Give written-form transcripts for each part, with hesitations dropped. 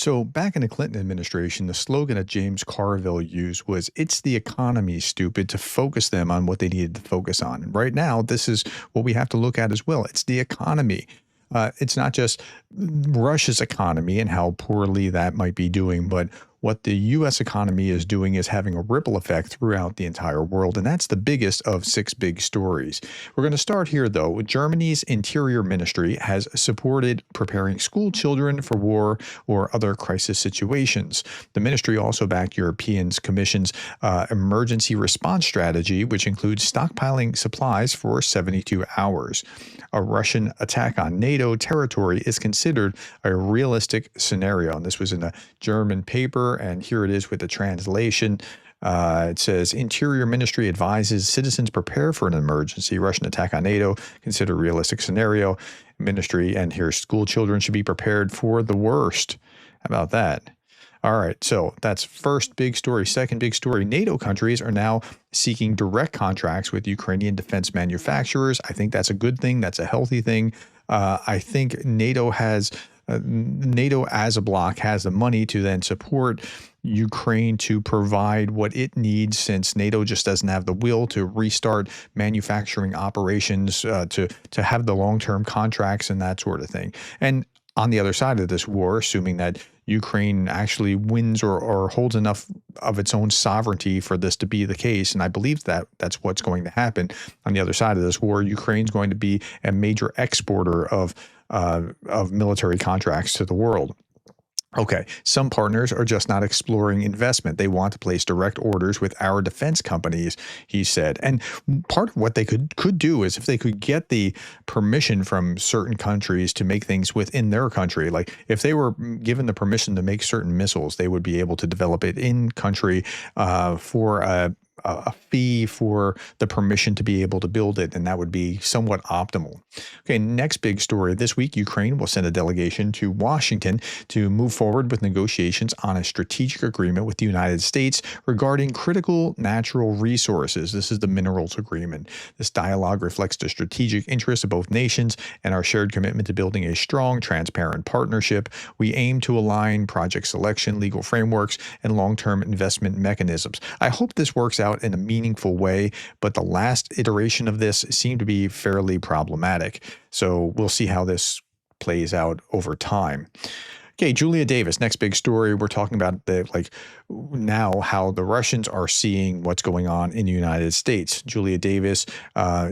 So, back in the Clinton administration, the slogan that James Carville used was, "It's the economy, stupid," to focus them on what they needed to focus on. And right now, this is what we have to look at as well. It's the economy. It's not just Russia's economy and how poorly that might be doing, but what the U.S. economy is doing is having a ripple effect throughout the entire world. And that's the biggest of six big stories. We're going to start here, though. Germany's Interior Ministry has supported preparing school children for war or other crisis situations. The ministry also backed Europeans' Commission's emergency response strategy, which includes stockpiling supplies for 72 hours. A Russian attack on NATO territory is considered a realistic scenario. And this was in a German paper, and here it is with the translation. It says, Interior Ministry advises citizens prepare for an emergency. Russian attack on NATO, consider realistic scenario. Ministry, and here school children should be prepared for the worst. How about that? All right, so that's first big story. Second big story, NATO countries are now seeking direct contracts with Ukrainian defense manufacturers. I think that's a good thing. That's a healthy thing. I think NATO as a bloc has the money to then support Ukraine to provide what it needs, since NATO just doesn't have the will to restart manufacturing operations, to have the long-term contracts and that sort of thing. And on the other side of this war, assuming that Ukraine actually wins or holds enough of its own sovereignty for this to be the case, and I believe that that's what's going to happen on the other side of this war, Ukraine's going to be a major exporter of military contracts to the world. Okay, some partners are just not exploring investment. They want to place direct orders with our defense companies, he said. And part of what they could do is if they could get the permission from certain countries to make things within their country, like if they were given the permission to make certain missiles, they would be able to develop it in country for a fee for the permission to be able to build it, and that would be somewhat optimal. Okay, next big story. This week, Ukraine will send a delegation to Washington to move forward with negotiations on a strategic agreement with the United States regarding critical natural resources. This is the minerals agreement. This dialogue reflects the strategic interests of both nations and our shared commitment to building a strong, transparent partnership. We aim to align project selection, legal frameworks, and long-term investment mechanisms. I hope this works out in a meaningful way, but the last iteration of this seemed to be fairly problematic. So we'll see how this plays out over time. Okay, Julia Davis, next big story. We're talking about now how the Russians are seeing what's going on in the United States. Julia Davis,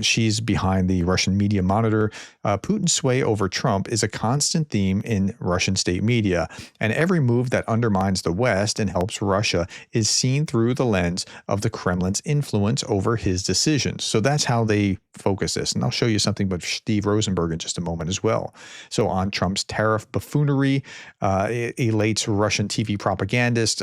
she's behind the Russian media monitor. Putin's sway over Trump is a constant theme in Russian state media, and every move that undermines the West and helps Russia is seen through the lens of the Kremlin's influence over his decisions. So that's how they focus this. And I'll show you something with Steve Rosenberg in just a moment as well. So on Trump's tariff buffoonery, it elates Russian TV propagandists.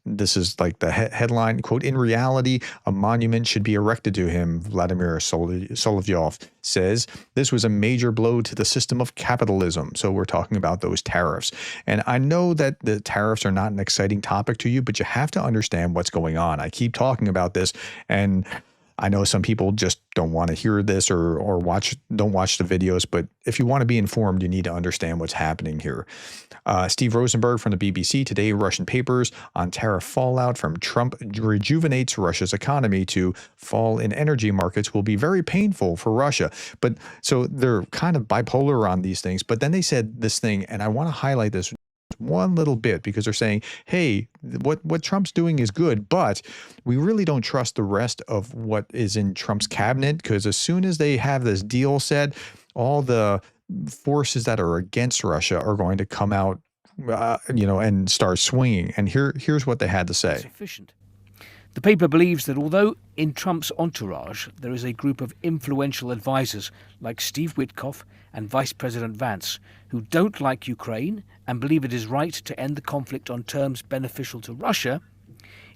This is like the headline, quote, "In reality, a monument should be erected to him," Vladimir Solovyov says. This was a major blow to the system of capitalism. So we're talking about those tariffs. And I know that the tariffs are not an exciting topic to you, but you have to understand what's going on. I keep talking about this, and I know some people just don't want to hear this or don't watch the videos, but if you want to be informed, you need to understand what's happening here. Steve Rosenberg from the BBC Today, Russian papers on tariff fallout from Trump rejuvenates Russia's economy to fall in energy markets will be very painful for Russia. But so they're kind of bipolar on these things. But then they said this thing, and I want to highlight this one little bit, because they're saying, hey, what Trump's doing is good, but we really don't trust the rest of what is in Trump's cabinet, because as soon as they have this deal set, all the forces that are against Russia are going to come out, and start swinging. And here's what they had to say. Sufficient. The paper believes that although in Trump's entourage there is a group of influential advisors like Steve Witkoff and Vice President Vance who don't like Ukraine and believe it is right to end the conflict on terms beneficial to Russia,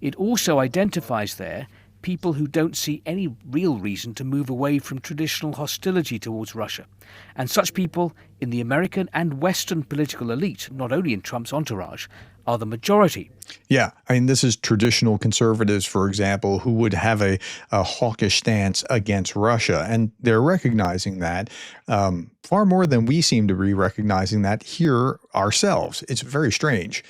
it also identifies there people who don't see any real reason to move away from traditional hostility towards Russia. And such people in the American and Western political elite, not only in Trump's entourage, are the majority. Yeah, I mean, this is traditional conservatives, for example, who would have a hawkish stance against Russia. And they're recognizing that far more than we seem to be recognizing that here ourselves. It's very strange.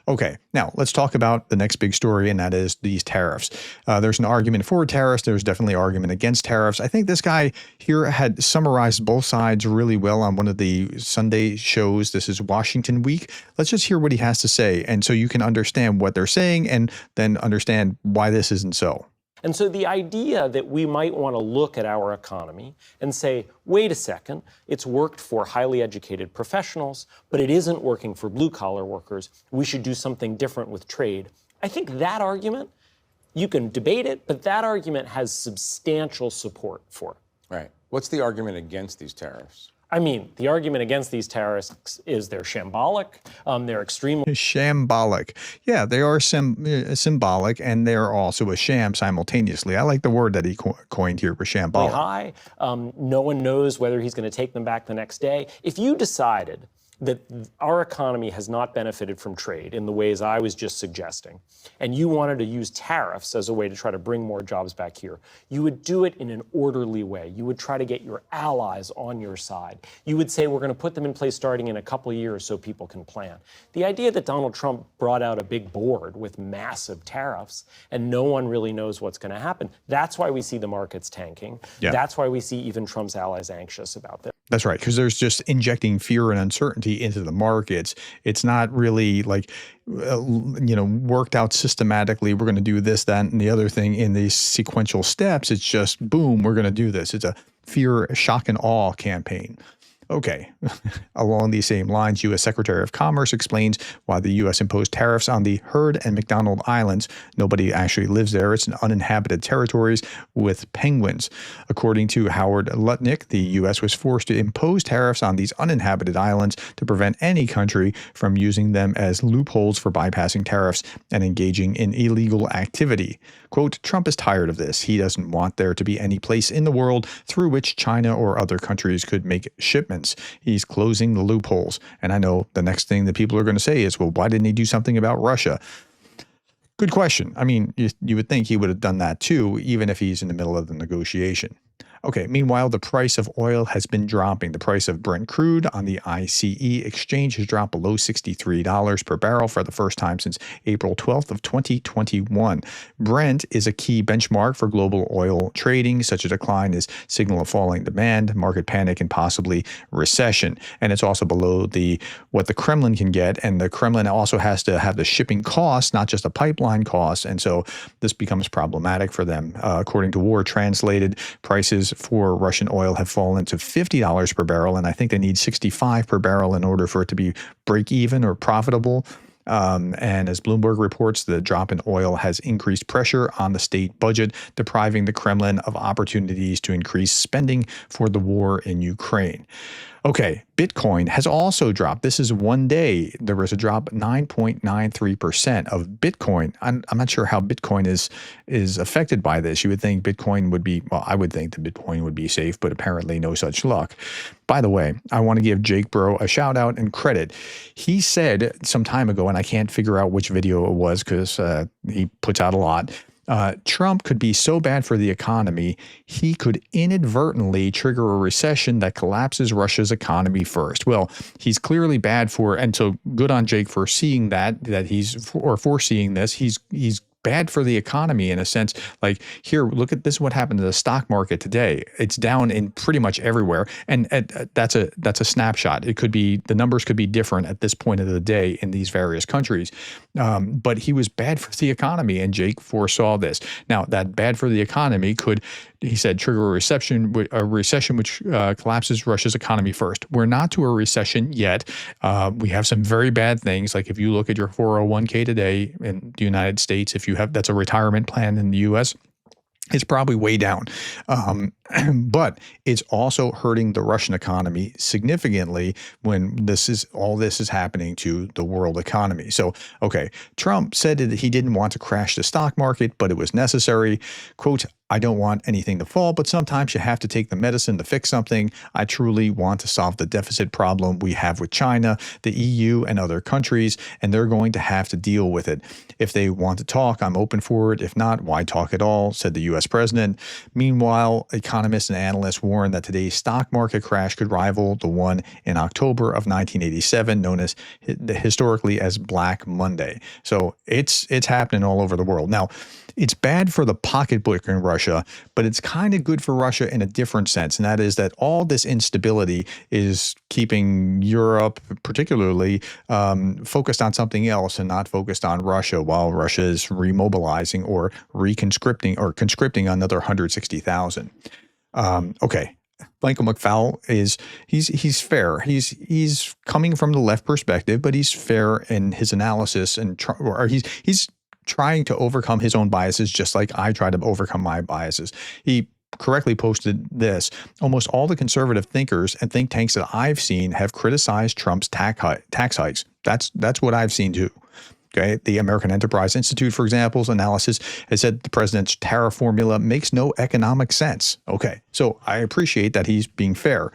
Okay, now let's talk about the next big story, and that is these tariffs. There's an argument for tariffs. There's definitely an argument against tariffs. I think this guy here had summarized both sides really well on one of the Sunday shows. This is Washington Week. Let's just hear what he has to say, and so you can understand what they're saying and then understand why this isn't so. And so the idea that we might want to look at our economy and say, wait a second, it's worked for highly educated professionals, but it isn't working for blue-collar workers. We should do something different with trade. I think that argument, you can debate it, but that argument has substantial support for it. Right. What's the argument against these tariffs? I mean, the argument against these tariffs is they're shambolic, they're extremely Shambolic. Yeah, they are symbolic, and they're also a sham simultaneously. I like the word that he coined here for shambolic. high. No one knows whether he's going to take them back the next day. If you decided that our economy has not benefited from trade in the ways I was just suggesting, and you wanted to use tariffs as a way to try to bring more jobs back here, you would do it in an orderly way. You would try to get your allies on your side. You would say, we're going to put them in place starting in a couple of years so people can plan. The idea that Donald Trump brought out a big board with massive tariffs and no one really knows what's going to happen, that's why we see the markets tanking. Yeah. That's why we see even Trump's allies anxious about this. That's right, because there's just injecting fear and uncertainty into the markets. It's not really like, worked out systematically. We're going to do this, that, and the other thing in these sequential steps. It's just, boom, we're going to do this. It's a fear, shock, and awe campaign. Okay, along these same lines, U.S. Secretary of Commerce explains why the U.S. imposed tariffs on the Heard and McDonald Islands. Nobody actually lives there. It's an uninhabited territories with penguins. According to Howard Lutnick, the U.S. was forced to impose tariffs on these uninhabited islands to prevent any country from using them as loopholes for bypassing tariffs and engaging in illegal activity. Quote, Trump is tired of this. He doesn't want there to be any place in the world through which China or other countries could make shipments. He's closing the loopholes. And I know the next thing that people are going to say is, well, why didn't he do something about Russia? Good question. I mean, you would think he would have done that too, even if he's in the middle of the negotiation. Okay, meanwhile, the price of oil has been dropping. The price of Brent crude on the ICE exchange has dropped below $63 per barrel for the first time since April 12th of 2021. Brent is a key benchmark for global oil trading. Such a decline is signal of falling demand, market panic, and possibly recession. And it's also below what the Kremlin can get. And the Kremlin also has to have the shipping costs, not just the pipeline costs. And so this becomes problematic for them. According to War Translated, prices for Russian oil have fallen to $50 per barrel, and I think they need $65 per barrel in order for it to be break even or profitable. And as Bloomberg reports, the drop in oil has increased pressure on the state budget, depriving the Kremlin of opportunities to increase spending for the war in Ukraine. Okay, Bitcoin has also dropped. This is one day. There was a drop 9.93% of Bitcoin. I'm not sure how Bitcoin is affected by this. You would think Bitcoin would be, well, I would think that Bitcoin would be safe, but apparently no such luck. By the way, I want to give Jake Bro a shout out and credit. He said some time ago, and I can't figure out which video it was because he puts out a lot, Trump could be so bad for the economy, he could inadvertently trigger a recession that collapses Russia's economy first. Well, he's clearly bad for, and so good on Jake for seeing that foreseeing this. He's bad for the economy in a sense. Like, here, look at this, what happened to the stock market today. It's down in pretty much everywhere. And that's a snapshot. It could be, the numbers could be different at this point of the day in these various countries. But he was bad for the economy, and Jake foresaw this. Now, that bad for the economy could, he said, trigger a recession which collapses Russia's economy first. We're not to a recession yet. We have some very bad things. Like if you look at your 401k today in the United States, if you have, that's a retirement plan in the U.S., It's probably way down. But it's also hurting the Russian economy significantly when all this is happening to the world economy. So, okay, Trump said that he didn't want to crash the stock market, but it was necessary. Quote, I don't want anything to fall, but sometimes you have to take the medicine to fix something. I truly want to solve the deficit problem we have with China, the EU, and other countries, and they're going to have to deal with it. If they want to talk, I'm open for it. If not, why talk at all, said the U.S. president. Meanwhile, economists and analysts warn that today's stock market crash could rival the one in October of 1987, known as historically as Black Monday. So it's happening all over the world. Now, it's bad for the pocketbook in Russia, but it's kind of good for Russia in a different sense. And that is that all this instability is keeping Europe, particularly, focused on something else and not focused on Russia, while Russia is remobilizing or conscripting another 160,000. Okay. Michael McFaul he's fair. He's coming from the left perspective, but he's fair in his analysis or he's trying to overcome his own biases, just like I try to overcome my biases. He correctly posted this. Almost all the conservative thinkers and think tanks that I've seen have criticized Trump's tax hikes. That's what I've seen too. Okay, the American Enterprise Institute, for example's analysis has said the president's tariff formula makes no economic sense. Okay, so I appreciate that he's being fair.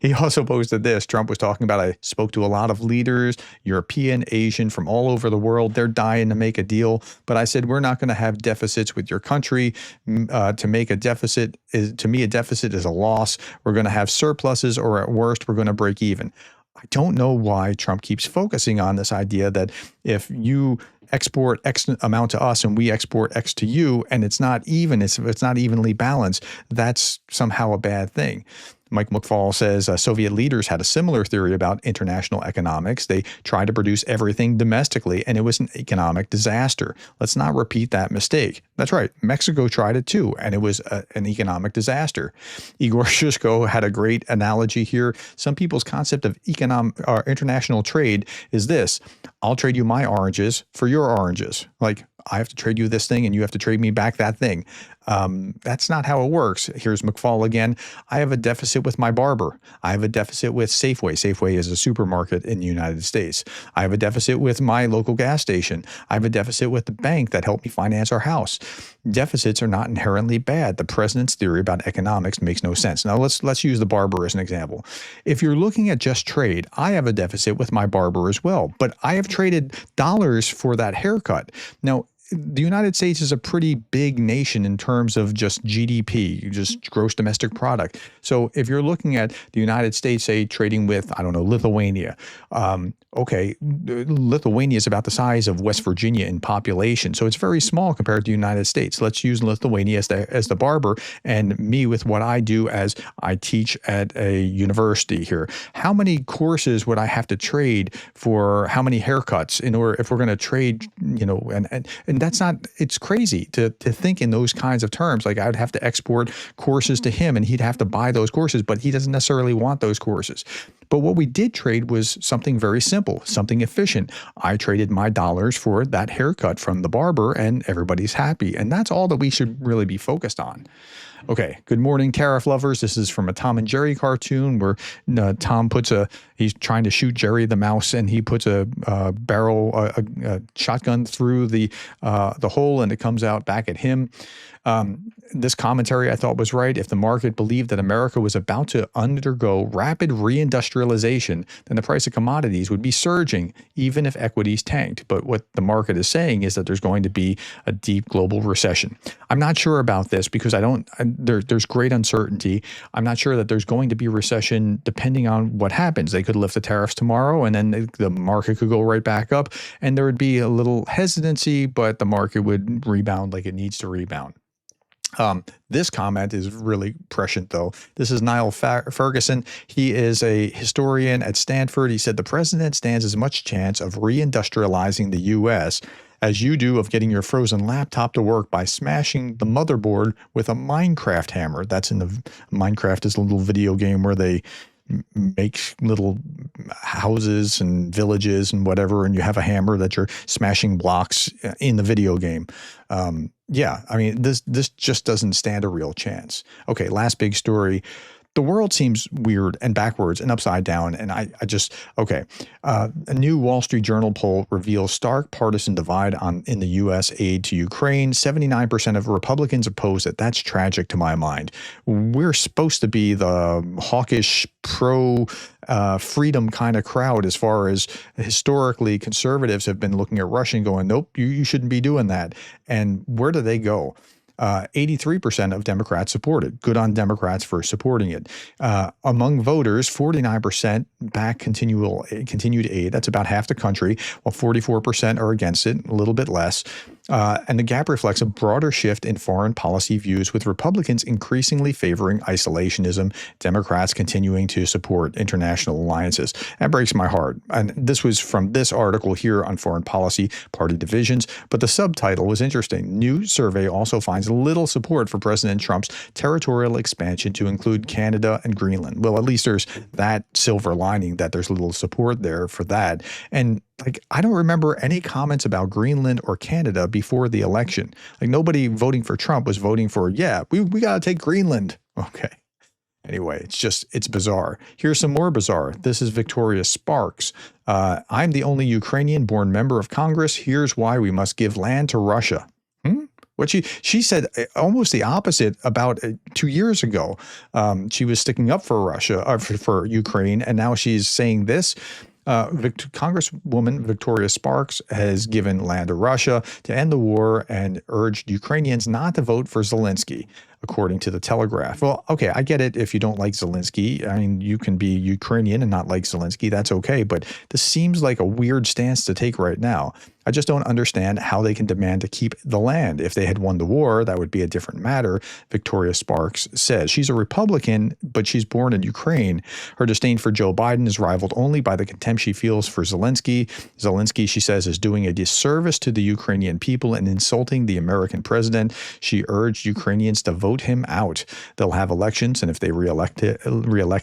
He also posted this. Trump was talking about, I spoke to a lot of leaders, European, Asian, from all over the world. They're dying to make a deal. But I said, we're not going to have deficits with your country. To make a deficit to me, a deficit is a loss. We're going to have surpluses, or at worst, we're going to break even. I don't know why Trump keeps focusing on this idea that if you export X amount to us and we export X to you, and it's not even, it's not evenly balanced, that's somehow a bad thing. Mike McFaul says Soviet leaders had a similar theory about international economics. They tried to produce everything domestically, and it was an economic disaster. Let's not repeat that mistake. That's right. Mexico tried it too, and it was an economic disaster. Igor Shishko had a great analogy here. Some people's concept of international trade is this: I'll trade you my oranges for your oranges. Like, I have to trade you this thing and you have to trade me back that thing. That's not how it works. Here's McFaul again. I have a deficit with my barber. I have a deficit with Safeway. Safeway is a supermarket in the United States. I have a deficit with my local gas station. I have a deficit with the bank that helped me finance our house. Deficits are not inherently bad. The president's theory about economics makes no sense. Now let's use the barber as an example. If you're looking at just trade, I have a deficit with my barber as well, but I have traded dollars for that haircut. Now, the United States is a pretty big nation in terms of just GDP, just gross domestic product. So if you're looking at the United States, say, trading with, I don't know, Lithuania, okay, Lithuania is about the size of West Virginia in population. So it's very small compared to the United States. Let's use Lithuania as the barber, and me with what I do as I teach at a university here. How many courses would I have to trade for how many haircuts in order, if we're going to trade, and that's not, it's crazy to think in those kinds of terms. Like, I would have to export courses to him and he'd have to buy those courses, but he doesn't necessarily want those courses. But what we did trade was something very simple, something efficient. I traded my dollars for that haircut from the barber and everybody's happy. And that's all that we should really be focused on. Okay, good morning, tariff lovers. This is from a Tom and Jerry cartoon where Tom he's trying to shoot Jerry the mouse, and he puts a shotgun through the hole, and it comes out back at him. This commentary I thought was right. If the market believed that America was about to undergo rapid reindustrialization, then the price of commodities would be surging, even if equities tanked. But what the market is saying is that there's going to be a deep global recession. I'm not sure about this because there's great uncertainty. I'm not sure that there's going to be a recession depending on what happens. They could lift the tariffs tomorrow and then the market could go right back up, and there would be a little hesitancy, but the market would rebound like it needs to rebound. This comment is really prescient, though. This is Niall Ferguson. He is a historian at Stanford. He said the president stands as much chance of reindustrializing the U.S. as you do of getting your frozen laptop to work by smashing the motherboard with a Minecraft hammer. That's in the Minecraft is a little video game where they make little houses and villages and whatever, and you have a hammer that you're smashing blocks in the video game. Yeah, I mean, this just doesn't stand a real chance. Okay, last big story. The world seems weird and backwards and upside down. And I just, okay. A new Wall Street Journal poll reveals stark partisan divide in the U.S. aid to Ukraine. 79% of Republicans oppose it. That's tragic to my mind. We're supposed to be the hawkish, pro-freedom kind of crowd as far as historically conservatives have been looking at Russia and going, nope, you shouldn't be doing that. And where do they go? 83% of Democrats support it. Good on Democrats for supporting it. Among voters, 49% back continued aid. That's about half the country, while 44% are against it, a little bit less. And the gap reflects a broader shift in foreign policy views, with Republicans increasingly favoring isolationism, Democrats continuing to support international alliances. That breaks my heart. And this was from this article here on foreign policy, party divisions. But the subtitle was interesting. New survey also finds little support for President Trump's territorial expansion to include Canada and Greenland. Well, at least there's that silver lining that there's little support there for that. And like, I don't remember any comments about Greenland or Canada before the election. Like, nobody voting for Trump was voting for, yeah, we got to take Greenland. Okay. Anyway, it's bizarre. Here's some more bizarre. This is Victoria Sparks. I'm the only Ukrainian-born member of Congress. Here's why we must give land to Russia. What she said almost the opposite about 2 years ago. She was sticking up for Russia, for Ukraine, and now she's saying this. Congresswoman Victoria Sparks has given land to Russia to end the war and urged Ukrainians not to vote for Zelensky, according to the Telegraph. Well, okay, I get it if you don't like Zelensky. I mean, you can be Ukrainian and not like Zelensky. That's okay. But this seems like a weird stance to take right now. I just don't understand how they can demand to keep the land. If they had won the war, that would be a different matter, Victoria Sparks says. She's a Republican, but she's born in Ukraine. Her disdain for Joe Biden is rivaled only by the contempt she feels for Zelensky. Zelensky, she says, is doing a disservice to the Ukrainian people and insulting the American president. She urged Ukrainians to vote him out. They'll have elections, and if they reelect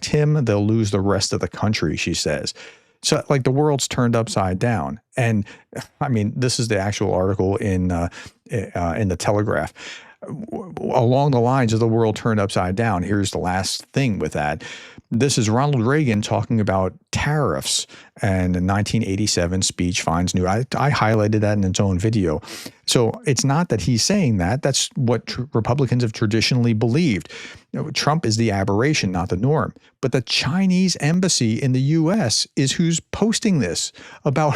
him, they'll lose the rest of the country, she says. So, like, the world's turned upside down. And I mean, this is the actual article in the Telegraph. Along the lines of the world turned upside down, here's the last thing with that. This is Ronald Reagan talking about tariffs, and a 1987 speech finds new. I highlighted that in its own video. So it's not that he's saying that. That's what Republicans have traditionally believed. Trump is the aberration, not the norm. But the Chinese embassy in the U.S. is who's posting this about.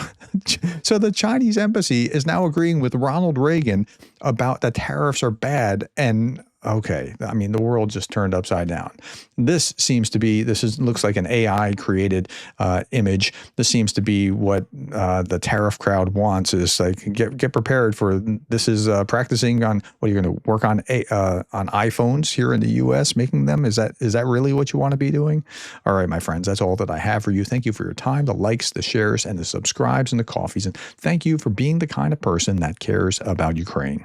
So the Chinese embassy is now agreeing with Ronald Reagan about that tariffs are bad. And okay, I mean, the world just turned upside down. This looks like an AI created image. This seems to be what the tariff crowd wants, is like, get prepared for this. Is practicing on what you're going to work on iPhones here in the U.S. making them. Is that really what you want to be doing? All right, my friends, that's all that I have for you. Thank you for your time, the likes, the shares, and the subscribes, and the coffees, and thank you for being the kind of person that cares about Ukraine.